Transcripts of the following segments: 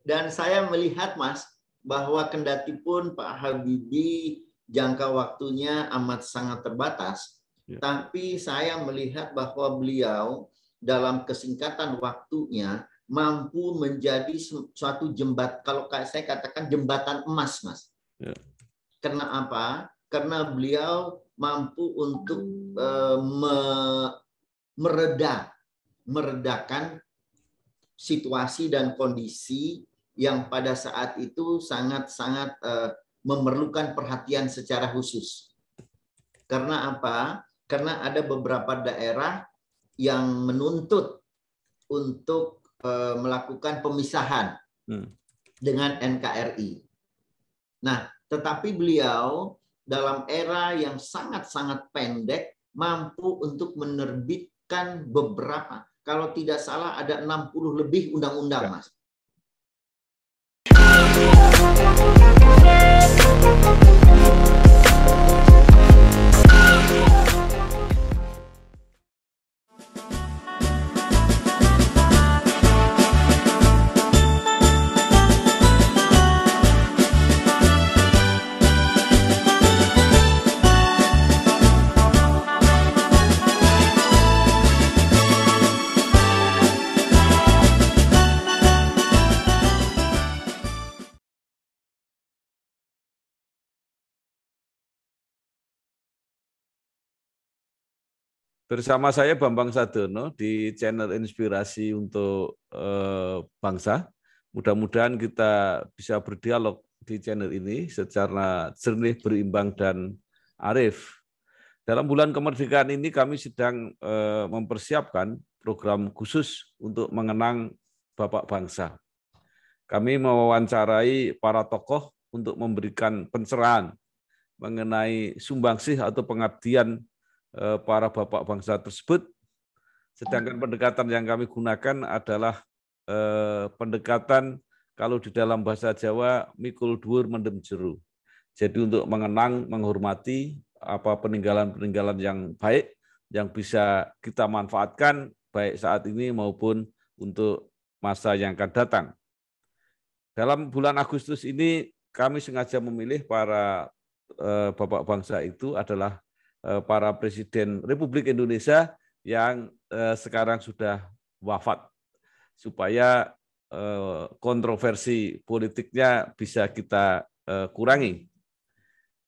Dan saya melihat, Mas, bahwa kendati pun Pak Habibie jangka waktunya amat sangat terbatas, tapi saya melihat bahwa beliau dalam kesingkatan waktunya mampu menjadi suatu jembatan, kalau saya katakan jembatan emas, Mas. Karena apa? Karena beliau mampu untuk meredakan situasi dan kondisi yang pada saat itu sangat-sangat memerlukan perhatian secara khusus. Karena apa? Karena ada beberapa daerah yang menuntut untuk melakukan pemisahan dengan NKRI. Nah, tetapi beliau dalam era yang sangat-sangat pendek mampu untuk menerbitkan beberapa, kalau tidak salah ada 60 lebih undang-undang, Mas. Bersama saya Bambang Sadono di channel Inspirasi untuk Bangsa. Mudah-mudahan kita bisa berdialog di channel ini secara jernih, berimbang, dan arif. Dalam bulan kemerdekaan ini kami sedang mempersiapkan program khusus untuk mengenang Bapak Bangsa. Kami mewawancarai para tokoh untuk memberikan pencerahan mengenai sumbangsih atau pengabdian para bapak bangsa tersebut. Sedangkan pendekatan yang kami gunakan adalah pendekatan kalau di dalam bahasa Jawa mikul dhuwur mendem jero. Jadi untuk mengenang, menghormati apa peninggalan-peninggalan yang baik yang bisa kita manfaatkan baik saat ini maupun untuk masa yang akan datang. Dalam bulan Agustus ini kami sengaja memilih para bapak bangsa itu adalah para Presiden Republik Indonesia yang sekarang sudah wafat, supaya kontroversi politiknya bisa kita kurangi.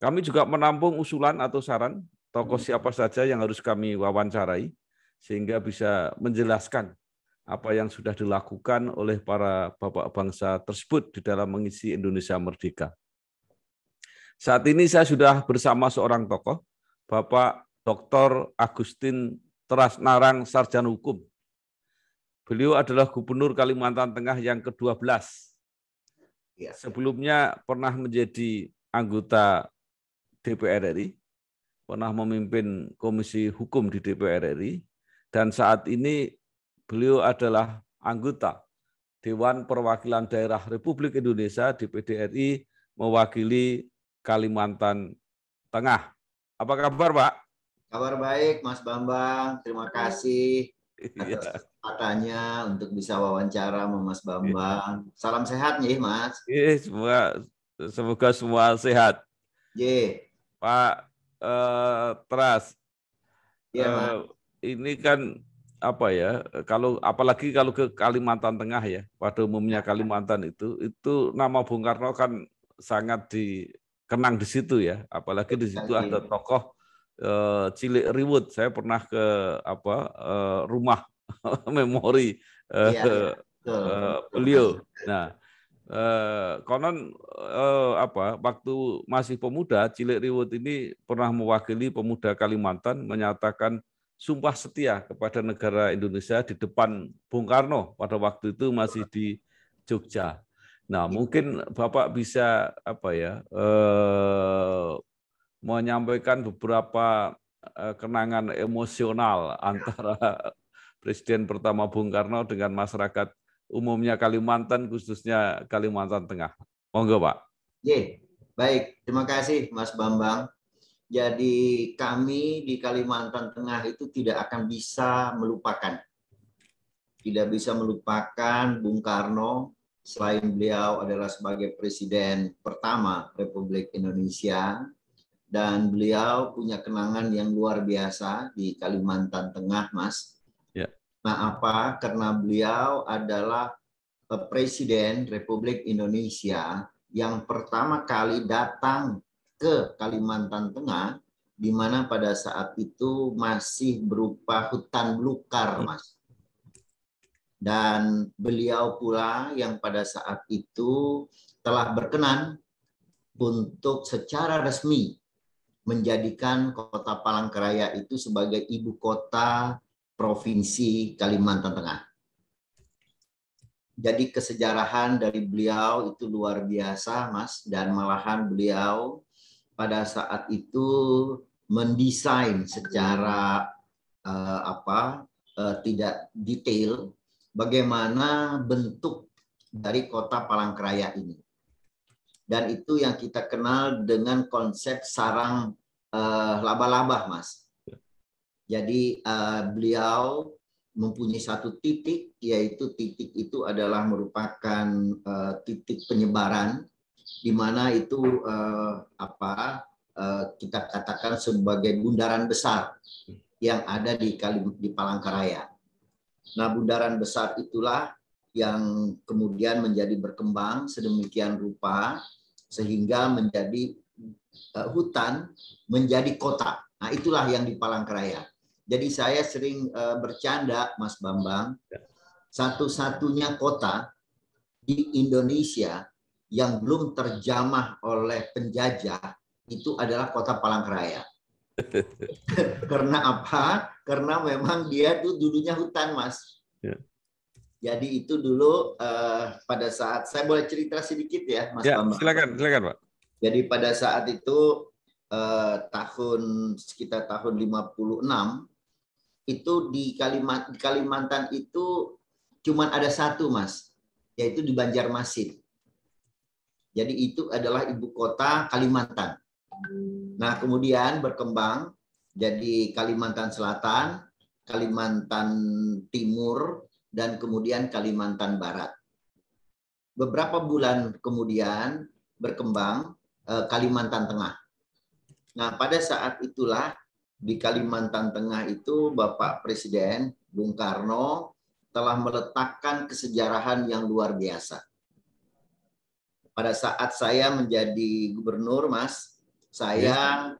Kami juga menampung usulan atau saran tokoh siapa saja yang harus kami wawancarai, sehingga bisa menjelaskan apa yang sudah dilakukan oleh para bapak bangsa tersebut di dalam mengisi Indonesia Merdeka. Saat ini saya sudah bersama seorang tokoh, Bapak Dr. Agustin Trasnarang, sarjana hukum. Beliau adalah Gubernur Kalimantan Tengah yang ke-12. Sebelumnya pernah menjadi anggota DPR RI, pernah memimpin Komisi Hukum di DPR RI, dan saat ini beliau adalah anggota Dewan Perwakilan Daerah Republik Indonesia DPD RI mewakili Kalimantan Tengah. Apa kabar, Pak? Kabar baik, Mas Bambang. Terima kasih atas kesempatannya untuk bisa wawancara sama Mas Bambang. Salam sehat nih, Mas. Semoga semua sehat. Pak Tras, ini kan apa ya? Apalagi kalau ke Kalimantan Tengah ya, pada umumnya Kalimantan itu nama Bung Karno kan sangat dikenang di situ ya. Apalagi di situ ada tokoh Cilik Riwut. Saya pernah ke rumah memori beliau. Nah, konon waktu masih pemuda, Cilik Riwut ini pernah mewakili pemuda Kalimantan menyatakan sumpah setia kepada negara Indonesia di depan Bung Karno pada waktu itu masih di Jogja. Nah, mungkin Bapak bisa menyampaikan beberapa kenangan emosional antara Presiden pertama Bung Karno dengan masyarakat umumnya Kalimantan, khususnya Kalimantan Tengah. Monggo, Pak. Baik, terima kasih Mas Bambang. Jadi kami di Kalimantan Tengah itu tidak akan bisa melupakan. Tidak bisa melupakan Bung Karno Selain beliau adalah sebagai Presiden pertama Republik Indonesia, dan beliau punya kenangan yang luar biasa di Kalimantan Tengah, Mas. Ya. Nah, apa? Karena beliau adalah Presiden Republik Indonesia yang pertama kali datang ke Kalimantan Tengah, di mana pada saat itu masih berupa hutan belukar, Mas. Dan beliau pula yang pada saat itu telah berkenan untuk secara resmi menjadikan Kota Palangkaraya itu sebagai ibu kota Provinsi Kalimantan Tengah. Jadi kesejarahan dari beliau itu luar biasa, Mas, dan malahan beliau pada saat itu mendesain secara tidak detail bagaimana bentuk dari Kota Palangkaraya ini. Dan itu yang kita kenal dengan konsep sarang laba-laba, Mas. Jadi beliau mempunyai satu titik, yaitu titik itu adalah merupakan titik penyebaran, di mana itu kita katakan sebagai bundaran besar yang ada di Palangkaraya. Nah, bundaran besar itulah yang kemudian menjadi berkembang sedemikian rupa sehingga menjadi hutan, menjadi kota. Nah, itulah yang di Palangkaraya. Jadi saya sering bercanda, Mas Bambang, satu-satunya kota di Indonesia yang belum terjamah oleh penjajah itu adalah Kota Palangkaraya. Karena apa? Karena memang dia tuh dulunya hutan, Mas. Ya. Jadi itu dulu pada saat, saya boleh cerita sedikit ya, Mas Bambang? Silakan, Pak. Jadi pada saat itu sekitar tahun 56 itu di Kalimantan itu cuma ada satu, Mas, yaitu di Banjarmasin. Jadi itu adalah ibu kota Kalimantan. Nah, kemudian berkembang jadi Kalimantan Selatan, Kalimantan Timur, dan kemudian Kalimantan Barat. Beberapa bulan kemudian berkembang Kalimantan Tengah. Nah, pada saat itulah di Kalimantan Tengah itu Bapak Presiden Bung Karno telah meletakkan kesejarahan yang luar biasa. Pada saat saya menjadi gubernur, Mas, saya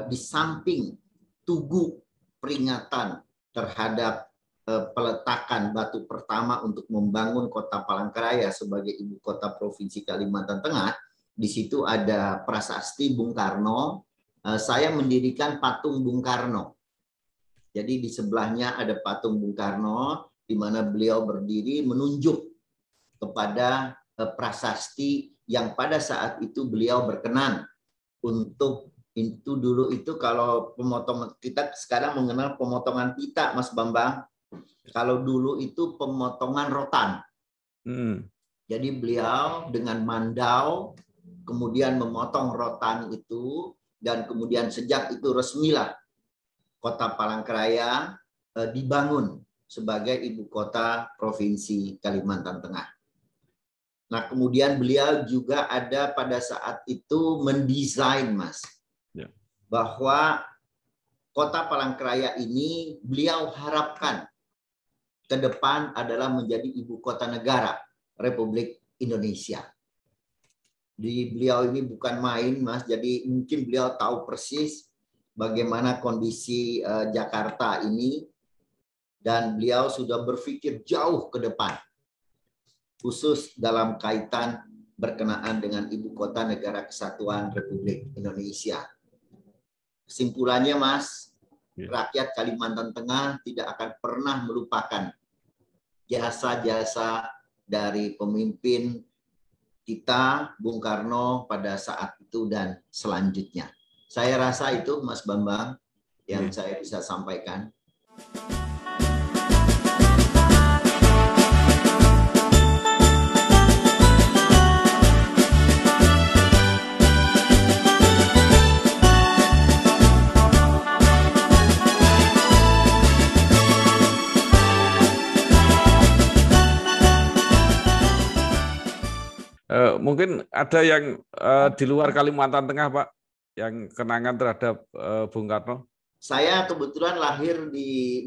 di samping tugu peringatan terhadap peletakan batu pertama untuk membangun Kota Palangkaraya sebagai ibu kota Provinsi Kalimantan Tengah, di situ ada prasasti Bung Karno. Saya mendirikan patung Bung Karno. Jadi di sebelahnya ada patung Bung Karno, di mana beliau berdiri menunjuk kepada prasasti yang pada saat itu beliau berkenan untuk itu. Dulu itu kalau pemotongan, kita sekarang mengenal pemotongan pita, Mas Bambang. Kalau dulu itu pemotongan rotan. Jadi beliau dengan mandau kemudian memotong rotan itu, dan kemudian sejak itu resmilah Kota Palangkaraya dibangun sebagai ibu kota Provinsi Kalimantan Tengah. Nah, kemudian beliau juga ada pada saat itu mendesain, Mas, bahwa Kota Palangkaraya ini beliau harapkan ke depan adalah menjadi ibu kota negara Republik Indonesia. Di beliau ini bukan main, Mas. Jadi mungkin beliau tahu persis bagaimana kondisi Jakarta ini, dan beliau sudah berpikir jauh ke depan, khusus dalam kaitan berkenaan dengan ibu kota negara kesatuan Republik Indonesia. Kesimpulannya, Mas, rakyat Kalimantan Tengah tidak akan pernah melupakan jasa-jasa dari pemimpin kita, Bung Karno, pada saat itu dan selanjutnya. Saya rasa itu, Mas Bambang, yang saya bisa sampaikan. Mungkin ada yang di luar Kalimantan Tengah, Pak, yang kenangan terhadap Bung Karno? Saya kebetulan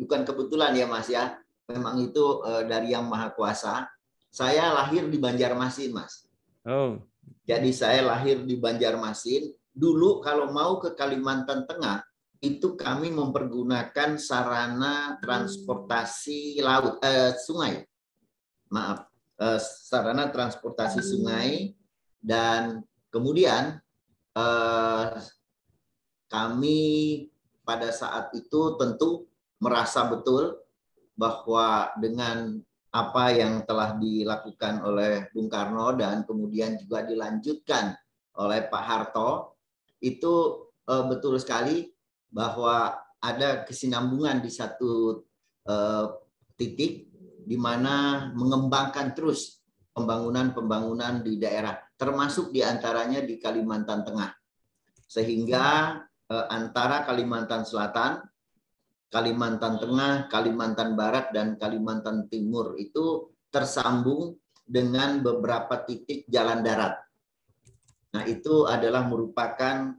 bukan kebetulan ya Mas ya, memang itu dari Yang Maha Kuasa. Saya lahir di Banjarmasin, Mas. Oh. Jadi saya lahir di Banjarmasin. Dulu kalau mau ke Kalimantan Tengah, itu kami mempergunakan sarana transportasi sungai. Maaf, sarana transportasi sungai, dan kemudian kami pada saat itu tentu merasa betul bahwa dengan apa yang telah dilakukan oleh Bung Karno dan kemudian juga dilanjutkan oleh Pak Harto, itu betul sekali bahwa ada kesinambungan di satu titik di mana mengembangkan terus pembangunan di termasuk diantaranya di Kalimantan Tengah. Sehingga antara Kalimantan Selatan, Kalimantan Tengah, Kalimantan Barat, dan Kalimantan Timur itu tersambung dengan beberapa titik jalan darat. Nah, itu adalah merupakan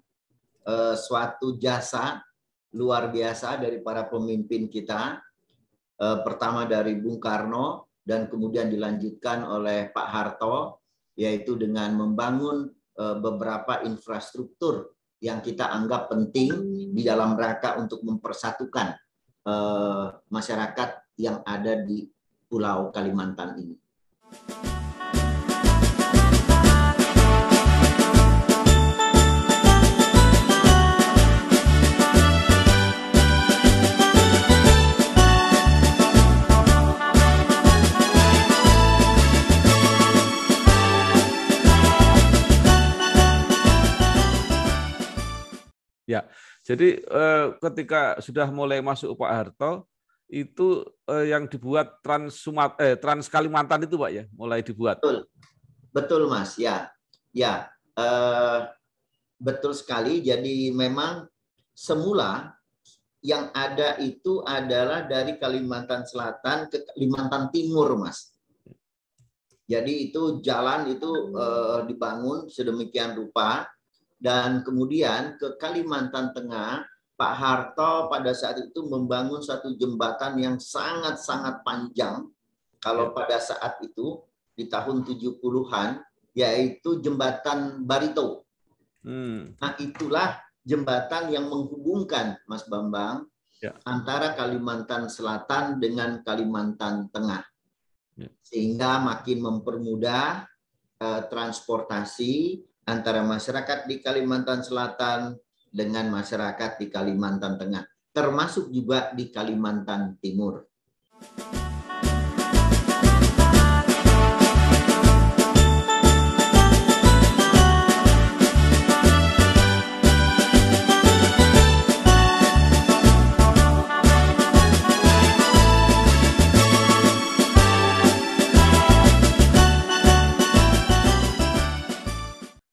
suatu jasa luar biasa dari para pemimpin kita. Pertama dari Bung Karno dan kemudian dilanjutkan oleh Pak Harto, yaitu dengan membangun beberapa infrastruktur yang kita anggap penting di dalam rangka untuk mempersatukan masyarakat yang ada di Pulau Kalimantan ini. Ya, jadi ketika sudah mulai masuk Pak Harto, itu yang dibuat Trans Kalimantan itu, Pak, ya, mulai dibuat. Betul Mas, ya, betul sekali. Jadi memang semula yang ada itu adalah dari Kalimantan Selatan ke Kalimantan Timur, Mas. Jadi itu jalan itu dibangun sedemikian rupa. Dan kemudian ke Kalimantan Tengah, Pak Harto pada saat itu membangun satu jembatan yang sangat-sangat panjang. Kalau pada saat itu, di tahun 70-an, yaitu jembatan Barito. Nah, itulah jembatan yang menghubungkan, Mas Bambang, antara Kalimantan Selatan dengan Kalimantan Tengah. Sehingga makin mempermudah transportasi antara masyarakat di Kalimantan Selatan dengan masyarakat di Kalimantan Tengah, termasuk juga di Kalimantan Timur.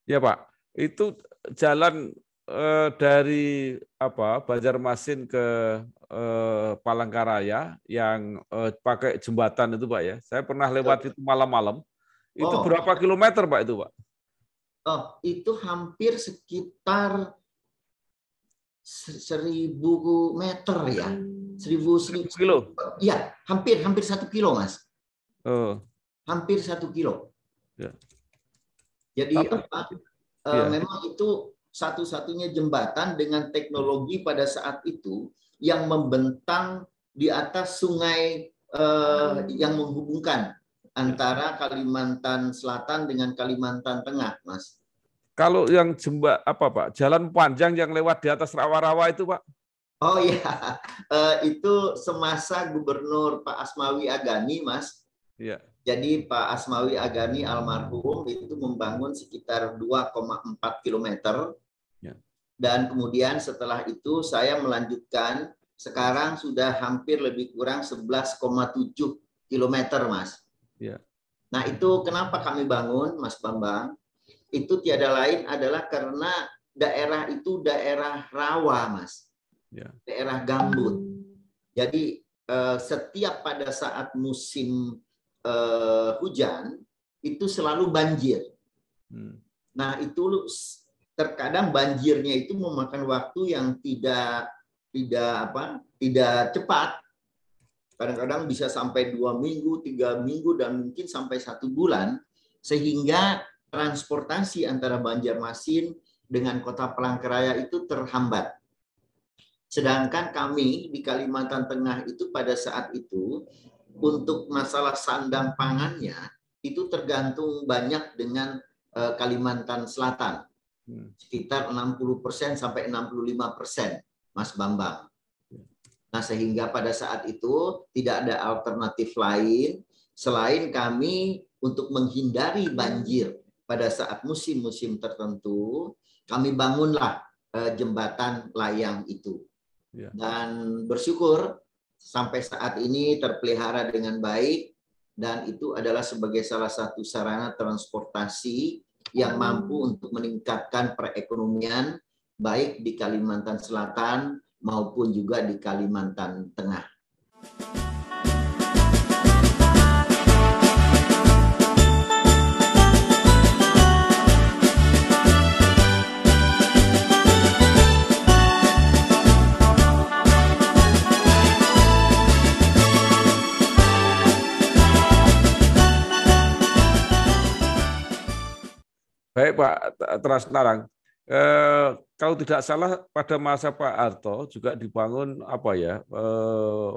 Ya Pak, itu jalan dari Banjarmasin ke Palangkaraya yang pakai jembatan itu, Pak, ya. Saya pernah lewat itu malam-malam. Itu berapa kilometer, Pak, itu, Pak? Oh, itu hampir sekitar 1.000 meter ya. 1.000 kilo? Iya, hampir 1 kilo, Mas. Hampir 1 kilo. Ya. Jadi memang itu satu-satunya jembatan dengan teknologi pada saat itu yang membentang di atas sungai yang menghubungkan antara Kalimantan Selatan dengan Kalimantan Tengah, Mas. Kalau yang jalan panjang yang lewat di atas rawa-rawa itu, Pak? Oh iya, itu semasa Gubernur Pak Asmawi Agani, Mas. Iya. Jadi Pak Asmawi Agani almarhum itu membangun sekitar 2,4 kilometer. Ya. Dan kemudian setelah itu saya melanjutkan, sekarang sudah hampir lebih kurang 11,7 kilometer, Mas. Ya. Nah, itu kenapa kami bangun, Mas Bambang? Itu tiada lain adalah karena daerah itu daerah rawa, Mas. Ya. Daerah gambut. Jadi setiap pada saat musim hujan itu selalu banjir. Nah, itu terkadang banjirnya itu memakan waktu yang tidak cepat. Kadang-kadang bisa sampai 2 minggu, 3 minggu, dan mungkin sampai 1 bulan, sehingga transportasi antara Banjarmasin dengan Kota Palangkaraya itu terhambat. Sedangkan kami di Kalimantan Tengah itu pada saat itu, untuk masalah sandang pangannya, itu tergantung banyak dengan Kalimantan Selatan. Sekitar 60% sampai 65%, Mas Bambang. Nah, sehingga pada saat itu tidak ada alternatif lain selain kami untuk menghindari banjir pada saat musim-musim tertentu, kami bangunlah jembatan layang itu. Dan bersyukur sampai saat ini terpelihara dengan baik, dan itu adalah sebagai salah satu sarana transportasi yang mampu untuk meningkatkan perekonomian baik di Kalimantan Selatan maupun juga di Kalimantan Tengah. Baik Pak Trasnarang, kalau tidak salah pada masa Pak Harto juga dibangun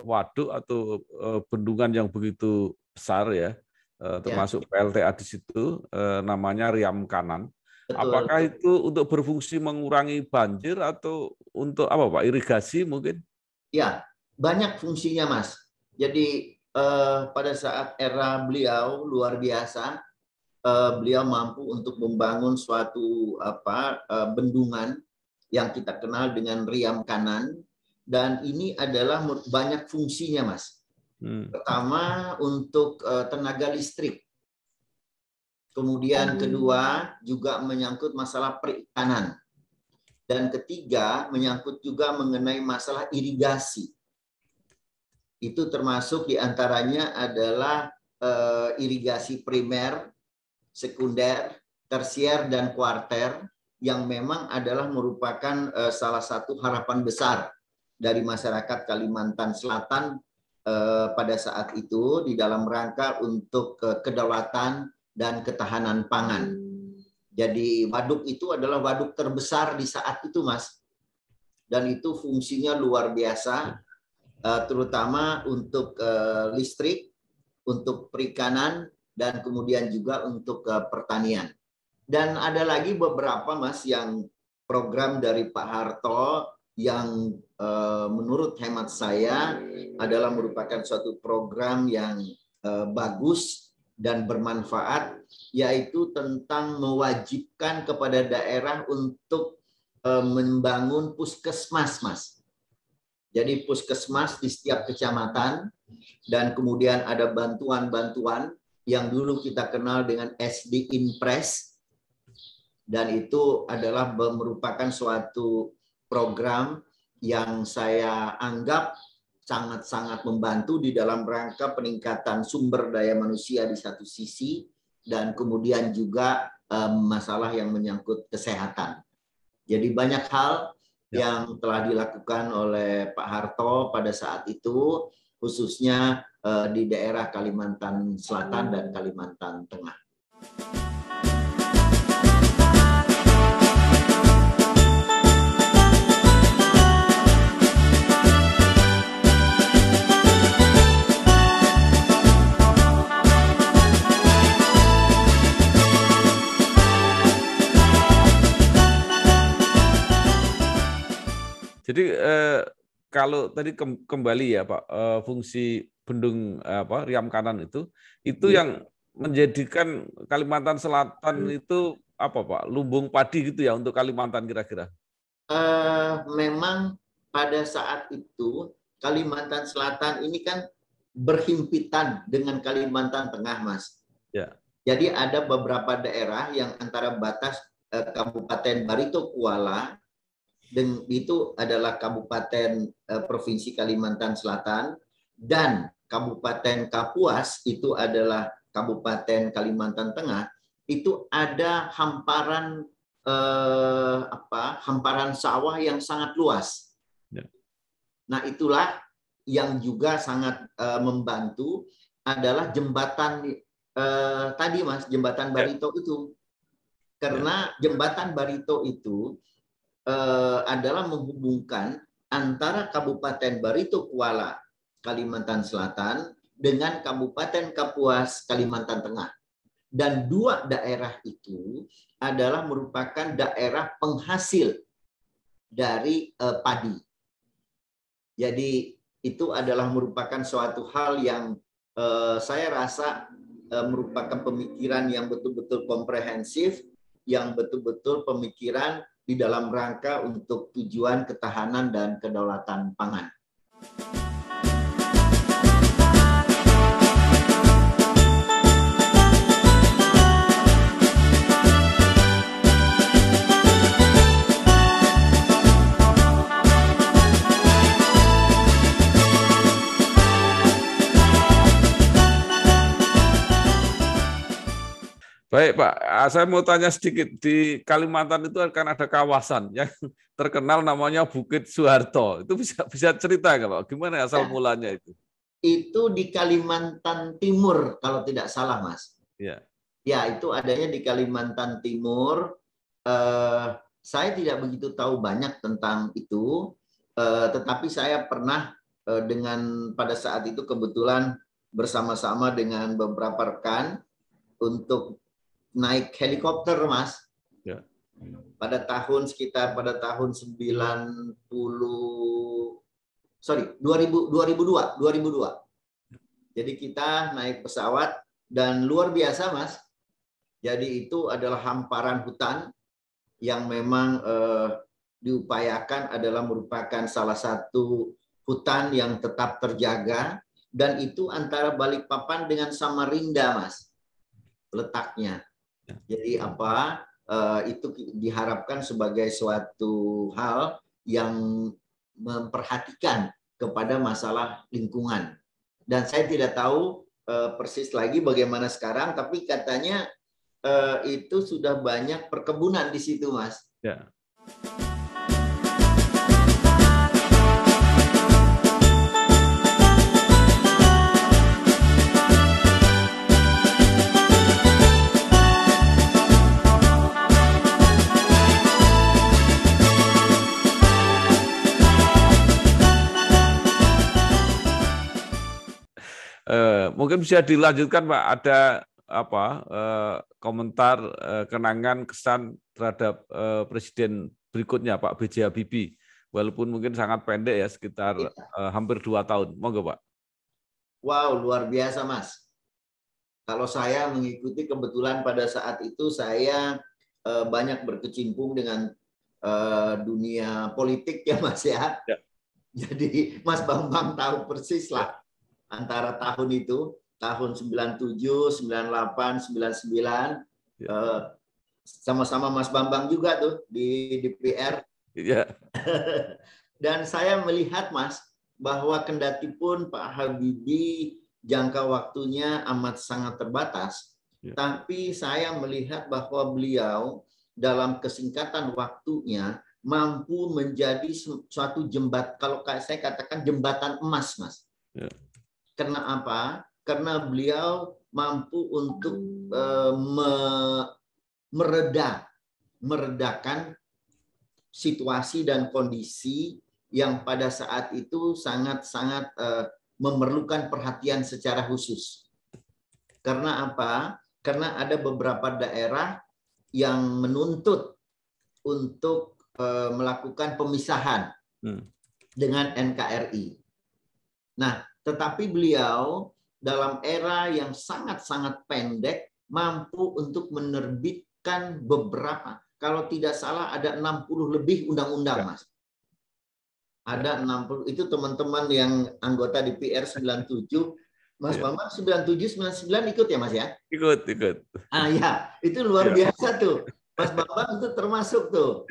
waduk atau bendungan yang begitu besar ya, termasuk PLTA di situ, namanya Riam Kanan. Betul. Apakah itu untuk berfungsi mengurangi banjir atau untuk apa Pak, irigasi mungkin? Ya, banyak fungsinya Mas. Jadi pada saat era beliau luar biasa, beliau mampu untuk membangun suatu bendungan yang kita kenal dengan Riam Kanan, dan ini adalah banyak fungsinya Mas. Pertama untuk tenaga listrik, kemudian kedua juga menyangkut masalah perikanan, dan ketiga menyangkut juga mengenai masalah irigasi. Itu termasuk diantaranya adalah irigasi primer, sekunder, tersier, dan kuarter, yang memang adalah merupakan salah satu harapan besar dari masyarakat Kalimantan Selatan pada saat itu di dalam rangka untuk kedaulatan dan ketahanan pangan. Jadi waduk itu adalah waduk terbesar di saat itu Mas, dan itu fungsinya luar biasa, terutama untuk listrik, untuk perikanan, dan kemudian juga untuk pertanian. Dan ada lagi beberapa Mas yang program dari Pak Harto yang menurut hemat saya adalah merupakan suatu program yang bagus dan bermanfaat, yaitu tentang mewajibkan kepada daerah untuk membangun puskesmas Mas. Jadi puskesmas di setiap kecamatan, dan kemudian ada bantuan-bantuan yang dulu kita kenal dengan SD Impres, dan itu adalah merupakan suatu program yang saya anggap sangat-sangat membantu di dalam rangka peningkatan sumber daya manusia di satu sisi, dan kemudian juga masalah yang menyangkut kesehatan. Jadi banyak hal yang telah dilakukan oleh Pak Harto pada saat itu, khususnya di daerah Kalimantan Selatan dan Kalimantan Tengah. Jadi kalau tadi kembali ya Pak, fungsi bendung Riam Kanan itu yang menjadikan Kalimantan Selatan itu apa Pak, lumbung padi gitu ya untuk Kalimantan kira-kira? Memang pada saat itu Kalimantan Selatan ini kan berhimpitan dengan Kalimantan Tengah Mas. Ya. Jadi ada beberapa daerah yang antara batas Kabupaten Barito Kuala, dan itu adalah Kabupaten Provinsi Kalimantan Selatan, dan Kabupaten Kapuas itu adalah Kabupaten Kalimantan Tengah. itu ada hamparan hamparan sawah yang sangat luas. Nah, itulah yang juga sangat membantu adalah jembatan tadi, Mas, jembatan Barito itu. Karena jembatan Barito itu adalah menghubungkan antara Kabupaten Barito Kuala, Kalimantan Selatan, dengan Kabupaten Kapuas, Kalimantan Tengah. Dan dua daerah itu adalah merupakan daerah penghasil dari padi. Jadi itu adalah merupakan suatu hal yang saya rasa merupakan pemikiran yang betul-betul komprehensif, yang betul-betul pemikiran di dalam rangka untuk tujuan ketahanan dan kedaulatan pangan. Baik Pak, saya mau tanya sedikit. Di Kalimantan itu kan ada kawasan yang terkenal namanya Bukit Soeharto. Itu bisa cerita nggak Pak? Gimana asal mulanya itu? Itu di Kalimantan Timur kalau tidak salah, Mas. Ya. Ya, itu adanya di Kalimantan Timur. Saya tidak begitu tahu banyak tentang itu, tetapi saya pernah pada saat itu kebetulan bersama-sama dengan beberapa rekan untuk naik helikopter, Mas. Ya. Pada tahun 2002. Jadi kita naik pesawat dan luar biasa, Mas. Jadi itu adalah hamparan hutan yang memang diupayakan adalah merupakan salah satu hutan yang tetap terjaga, dan itu antara Balikpapan dengan Samarinda, Mas, letaknya. Jadi itu diharapkan sebagai suatu hal yang memperhatikan kepada masalah lingkungan. Dan saya tidak tahu persis lagi bagaimana sekarang, tapi katanya itu sudah banyak perkebunan di situ, Mas. Ya. Mungkin bisa dilanjutkan Pak, ada komentar kenangan kesan terhadap Presiden berikutnya Pak B.J. Habibie, walaupun mungkin sangat pendek ya, sekitar hampir 2 tahun. Monggo Pak. Wow, luar biasa Mas. Kalau saya mengikuti, kebetulan pada saat itu saya banyak berkecimpung dengan dunia politik ya Mas ya. Jadi Mas Bambang tahu persis lah. Antara tahun itu, tahun 97, 98, 99, sama-sama Mas Bambang juga tuh di DPR. Ya. Dan saya melihat, Mas, bahwa kendatipun Pak Habibie jangka waktunya amat sangat terbatas, tapi saya melihat bahwa beliau dalam kesingkatan waktunya mampu menjadi suatu jembatan, kalau saya katakan jembatan emas, Mas. Ya. Karena apa? Karena beliau mampu untuk meredakan situasi dan kondisi yang pada saat itu sangat-sangat memerlukan perhatian secara khusus. Karena apa? Karena ada beberapa daerah yang menuntut untuk melakukan pemisahan dengan NKRI. Nah, tetapi beliau dalam era yang sangat-sangat pendek mampu untuk menerbitkan beberapa, kalau tidak salah ada 60 lebih undang-undang, Mas. Ada 60, itu teman-teman yang anggota DPR 97, Mas Bambang 97, 99 ikut ya Mas ya? Ikut. Ah ya, itu luar biasa tuh. Mas Bambang itu termasuk tuh.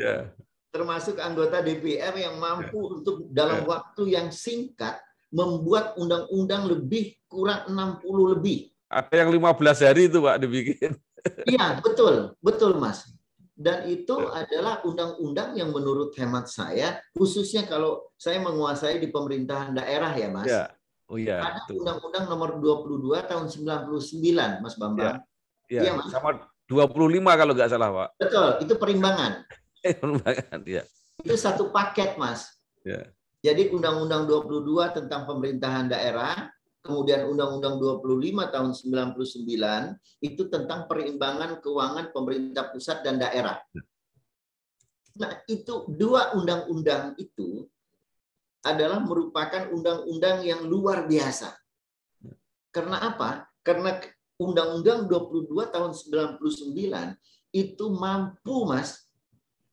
Termasuk anggota DPR yang mampu untuk dalam waktu yang singkat membuat undang-undang lebih kurang 60 lebih. Ada yang 15 hari itu Pak dibikin. Iya, betul, betul Mas. Dan itu adalah undang-undang yang menurut hemat saya, khususnya kalau saya menguasai di pemerintahan daerah ya Mas. Ya. Oh iya, Ada betul. Undang-Undang nomor 22 tahun 99, Mas Ya. Bambang. Ya, Iya Mas. sama 25 kalau nggak salah, Pak. Betul, itu perimbangan. Ya. Itu satu paket Mas. Ya. Jadi Undang-Undang 22 tentang pemerintahan daerah, kemudian Undang-Undang 25 tahun 99 itu tentang perimbangan keuangan pemerintah pusat dan daerah. Nah, itu dua undang-undang itu adalah merupakan undang-undang yang luar biasa. Karena apa? Karena Undang-Undang 22 tahun 99 itu mampu Mas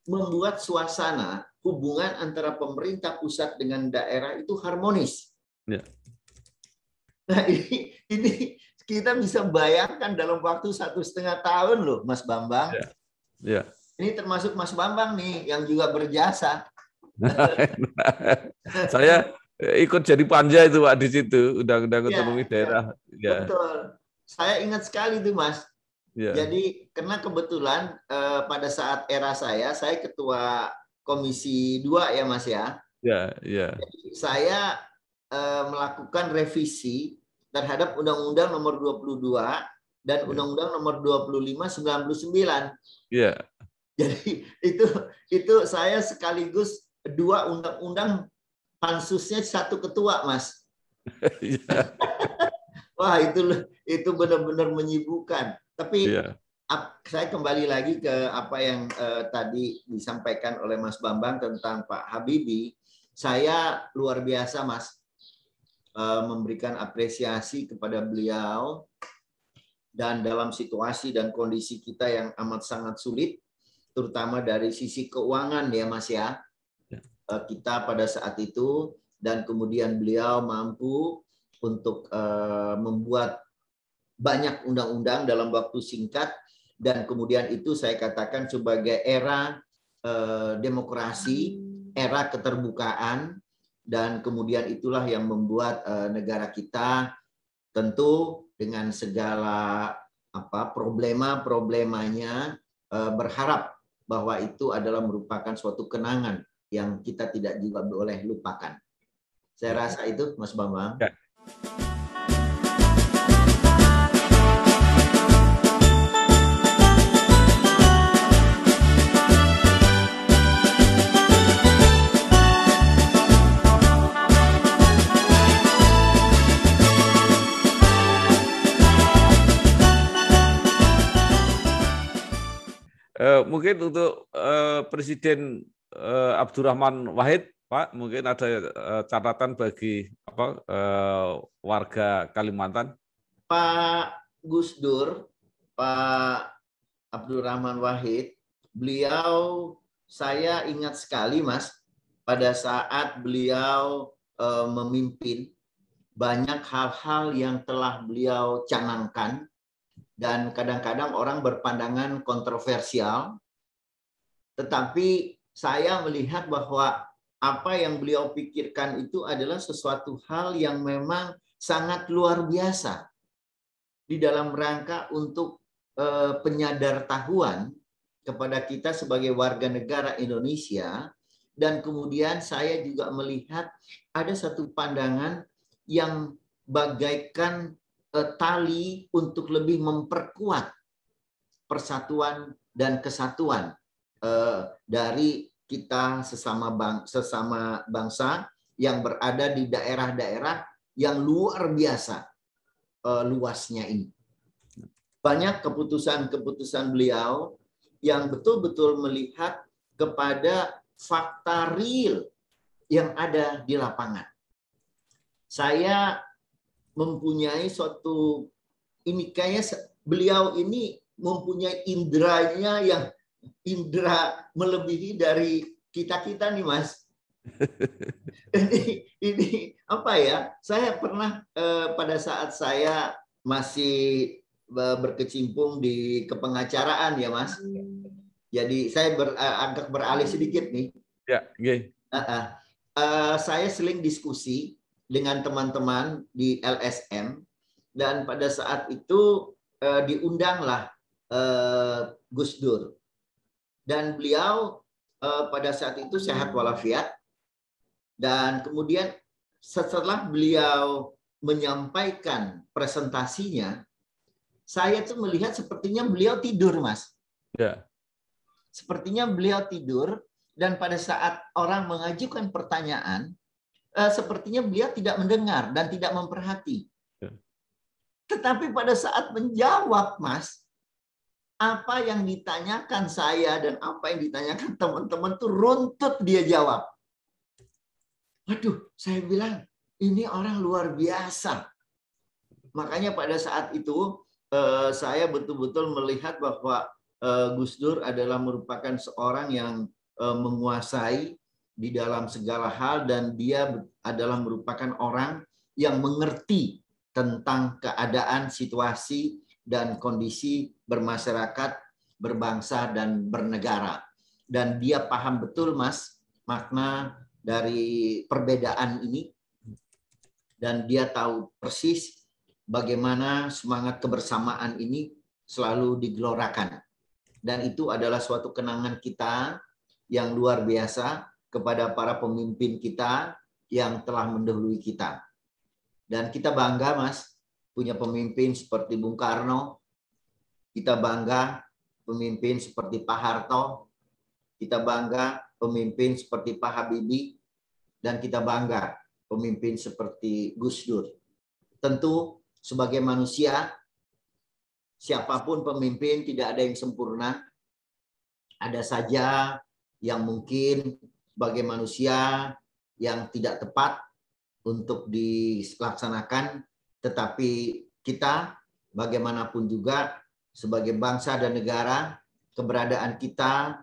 membuat suasana hubungan antara pemerintah pusat dengan daerah itu harmonis. Ya. Nah ini kita bisa bayangkan dalam waktu 1,5 tahun loh, Mas Bambang. Ya. Ya. Ini termasuk Mas Bambang nih yang juga berjasa. Saya ikut jadi panja itu Pak di situ, Undang-Undang Otonomi Daerah. Ya. Betul. Saya ingat sekali tuh Mas. Ya. Jadi karena kebetulan pada saat era saya ketua Komisi 2 ya Mas ya. Ya, ya. Jadi saya melakukan revisi terhadap Undang-Undang nomor 22 dan Undang-Undang nomor 25 99. Ya. Jadi itu saya sekaligus dua undang-undang, pansusnya satu ketua Mas. Ya. Wah itu benar-benar menyibukkan. Tapi saya kembali lagi ke apa yang tadi disampaikan oleh Mas Bambang tentang Pak Habibie. Saya luar biasa Mas memberikan apresiasi kepada beliau, dan dalam situasi dan kondisi kita yang amat sangat sulit, terutama dari sisi keuangan ya Mas ya. Kita pada saat itu, dan kemudian beliau mampu untuk membuat banyak undang-undang dalam waktu singkat, dan kemudian itu saya katakan sebagai era demokrasi, era keterbukaan, dan kemudian itulah yang membuat negara kita tentu dengan segala problema-problemanya berharap bahwa itu adalah merupakan suatu kenangan yang kita tidak juga boleh lupakan. Saya rasa itu Mas Bambang. Mungkin untuk Presiden Abdurrahman Wahid, Pak, mungkin ada catatan bagi warga Kalimantan. Pak Gus Dur, Pak Abdurrahman Wahid, beliau saya ingat sekali Mas, pada saat beliau memimpin, banyak hal-hal yang telah beliau canangkan, dan kadang-kadang orang berpandangan kontroversial, tetapi saya melihat bahwa apa yang beliau pikirkan itu adalah sesuatu hal yang memang sangat luar biasa di dalam rangka untuk penyadartahuan kepada kita sebagai warga negara Indonesia. Dan kemudian saya juga melihat ada satu pandangan yang bagaikan tali untuk lebih memperkuat persatuan dan kesatuan dari kita sesama bangsa yang berada di daerah-daerah yang luar biasa luasnya ini. Banyak keputusan-keputusan beliau yang betul-betul melihat kepada fakta real yang ada di lapangan. Saya mempunyai suatu, ini kayaknya beliau ini mempunyai indranya yang indra melebihi dari kita-kita nih Mas. Ini apa ya? Saya pernah pada saat saya masih berkecimpung di kepengacaraan ya Mas. Jadi saya agak beralih sedikit nih. Ya, okay. Saya sering diskusi dengan teman-teman di LSM, dan pada saat itu diundanglah Gus Dur. Dan beliau pada saat itu sehat walafiat. Dan kemudian setelah beliau menyampaikan presentasinya, saya tuh melihat sepertinya beliau tidur, Mas. Ya. Sepertinya beliau tidur, dan pada saat orang mengajukan pertanyaan, sepertinya beliau tidak mendengar dan tidak memperhati. Ya. Tetapi pada saat menjawab, Mas, apa yang ditanyakan saya dan apa yang ditanyakan teman-teman tuh runtut dia jawab. Waduh, saya bilang ini orang luar biasa. Makanya pada saat itu saya betul-betul melihat bahwa Gus Dur adalah merupakan seorang yang menguasai di dalam segala hal, dan dia adalah merupakan orang yang mengerti tentang keadaan, situasi, dan kondisi bermasyarakat, berbangsa, dan bernegara. Dan dia paham betul, Mas, makna dari perbedaan ini. Dan dia tahu persis bagaimana semangat kebersamaan ini selalu digelorakan. Dan itu adalah suatu kenangan kita yang luar biasa kepada para pemimpin kita yang telah mendahului kita. Dan kita bangga, Mas, punya pemimpin seperti Bung Karno, kita bangga pemimpin seperti Pak Harto, kita bangga pemimpin seperti Pak Habibie, dan kita bangga pemimpin seperti Gus Dur. Tentu sebagai manusia, siapapun pemimpin tidak ada yang sempurna. Ada saja yang mungkin sebagai manusia yang tidak tepat untuk dilaksanakan, tetapi kita bagaimanapun juga sebagai bangsa dan negara, keberadaan kita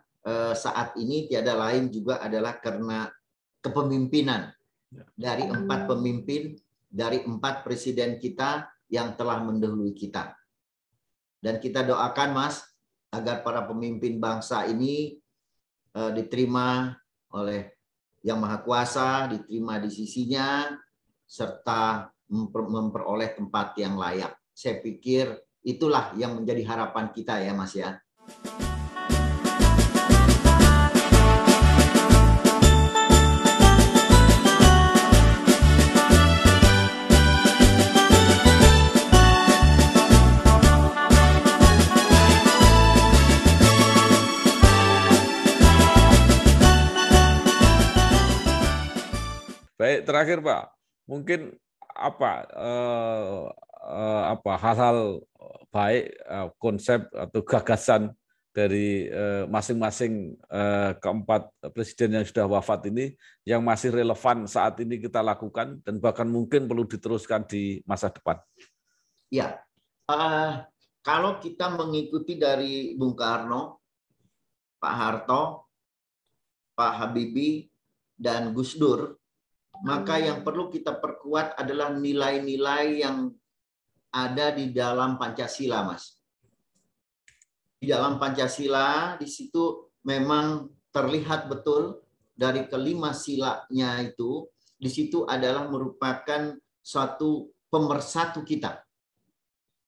saat ini tiada lain juga adalah karena kepemimpinan dari 4 pemimpin, dari 4 presiden kita yang telah mendahului kita. Dan kita doakan, Mas, agar para pemimpin bangsa ini diterima oleh Yang Maha Kuasa, diterima di sisinya, serta memperoleh tempat yang layak. Saya pikir itulah yang menjadi harapan kita ya, Mas ya. Baik, terakhir Pak, mungkin apa hal-hal baik, konsep atau gagasan dari masing-masing keempat presiden yang sudah wafat ini yang masih relevan saat ini kita lakukan dan bahkan mungkin perlu diteruskan di masa depan? Ya, kalau kita mengikuti dari Bung Karno, Pak Harto, Pak Habibie, dan Gus Dur, maka yang perlu kita perkuat adalah nilai-nilai yang ada di dalam Pancasila, Mas. Di dalam Pancasila, di situ memang terlihat betul dari kelima silanya itu, di situ adalah merupakan suatu pemersatu kita.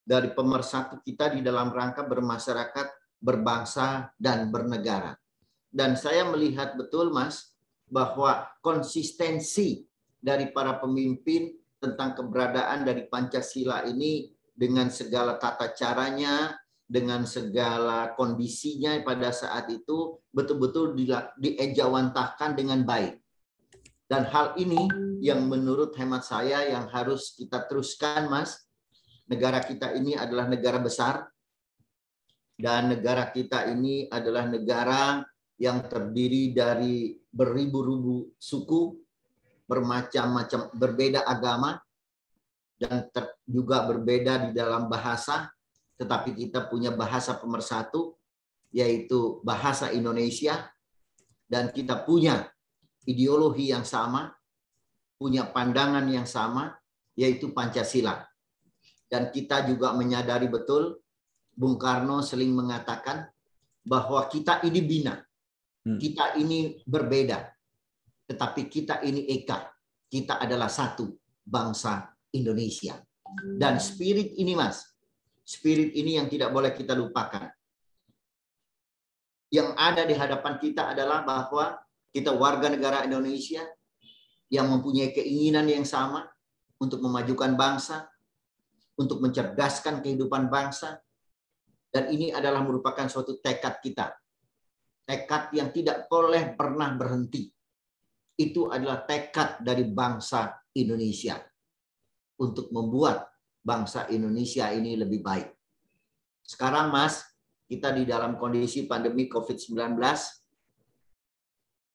Dari pemersatu kita di dalam rangka bermasyarakat, berbangsa, dan bernegara. Dan saya melihat betul, Mas, bahwa konsistensi dari para pemimpin tentang keberadaan dari Pancasila ini dengan segala tata caranya, dengan segala kondisinya pada saat itu betul-betul diejawantahkan dengan baik. Dan hal ini yang menurut hemat saya yang harus kita teruskan, Mas. Negara kita ini adalah negara besar, dan negara kita ini adalah negara yang terdiri dari beribu-ribu suku, bermacam-macam, berbeda agama, dan juga berbeda di dalam bahasa, tetapi kita punya bahasa pemersatu, yaitu bahasa Indonesia, dan kita punya ideologi yang sama, punya pandangan yang sama, yaitu Pancasila. Dan kita juga menyadari betul, Bung Karno sering mengatakan bahwa kita ini bina, kita ini berbeda, tetapi kita ini eka. Kita adalah satu bangsa Indonesia. Dan spirit ini, Mas, spirit ini yang tidak boleh kita lupakan. Yang ada di hadapan kita adalah bahwa kita warga negara Indonesia yang mempunyai keinginan yang sama untuk memajukan bangsa, untuk mencerdaskan kehidupan bangsa, dan ini adalah merupakan suatu tekad kita. Tekad yang tidak boleh pernah berhenti. Itu adalah tekad dari bangsa Indonesia untuk membuat bangsa Indonesia ini lebih baik. Sekarang, Mas, kita di dalam kondisi pandemi COVID-19,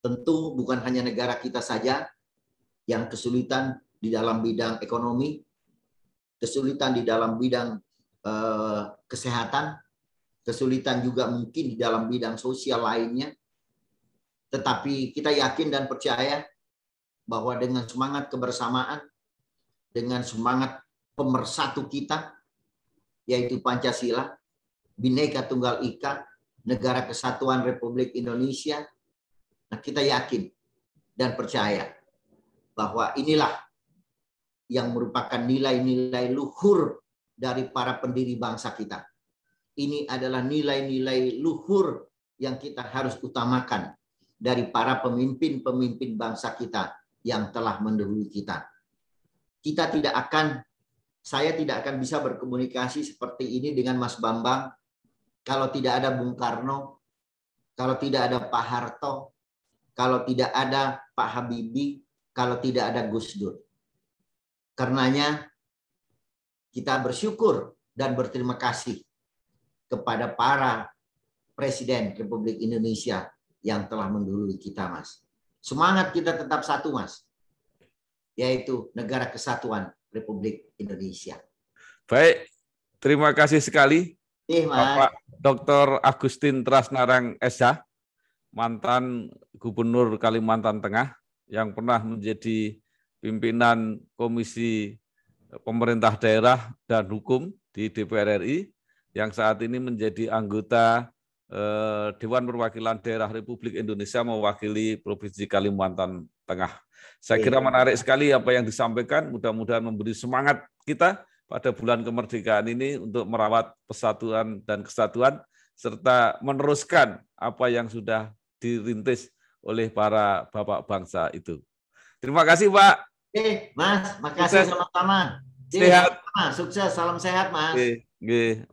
tentu bukan hanya negara kita saja yang kesulitan di dalam bidang ekonomi, kesulitan di dalam bidang kesehatan, kesulitan juga mungkin di dalam bidang sosial lainnya. Tetapi kita yakin dan percaya bahwa dengan semangat kebersamaan, dengan semangat pemersatu kita, yaitu Pancasila, Bhinneka Tunggal Ika, Negara Kesatuan Republik Indonesia, nah kita yakin dan percaya bahwa inilah yang merupakan nilai-nilai luhur dari para pendiri bangsa kita. Ini adalah nilai-nilai luhur yang kita harus utamakan dari para pemimpin-pemimpin bangsa kita yang telah mendahului kita. Saya tidak akan bisa berkomunikasi seperti ini dengan Mas Bambang kalau tidak ada Bung Karno, kalau tidak ada Pak Harto, kalau tidak ada Pak Habibie, kalau tidak ada Gus Dur. Karenanya kita bersyukur dan berterima kasih kepada para Presiden Republik Indonesia yang telah mendahului kita, Mas. Semangat kita tetap satu, Mas, yaitu Negara Kesatuan Republik Indonesia. Baik, terima kasih sekali Mas. Bapak Dr. Agustin Trasnarang SH, mantan Gubernur Kalimantan Tengah yang pernah menjadi pimpinan Komisi Pemerintah Daerah dan Hukum di DPR RI, yang saat ini menjadi anggota Dewan Perwakilan Daerah Republik Indonesia mewakili Provinsi Kalimantan Tengah. Saya kira menarik sekali apa yang disampaikan, mudah-mudahan memberi semangat kita pada bulan kemerdekaan ini untuk merawat persatuan dan kesatuan, serta meneruskan apa yang sudah dirintis oleh para bapak bangsa itu. Terima kasih, Pak. Mas, makasih sama-sama. Sehat. Sukses, salam sehat, Mas. Oke.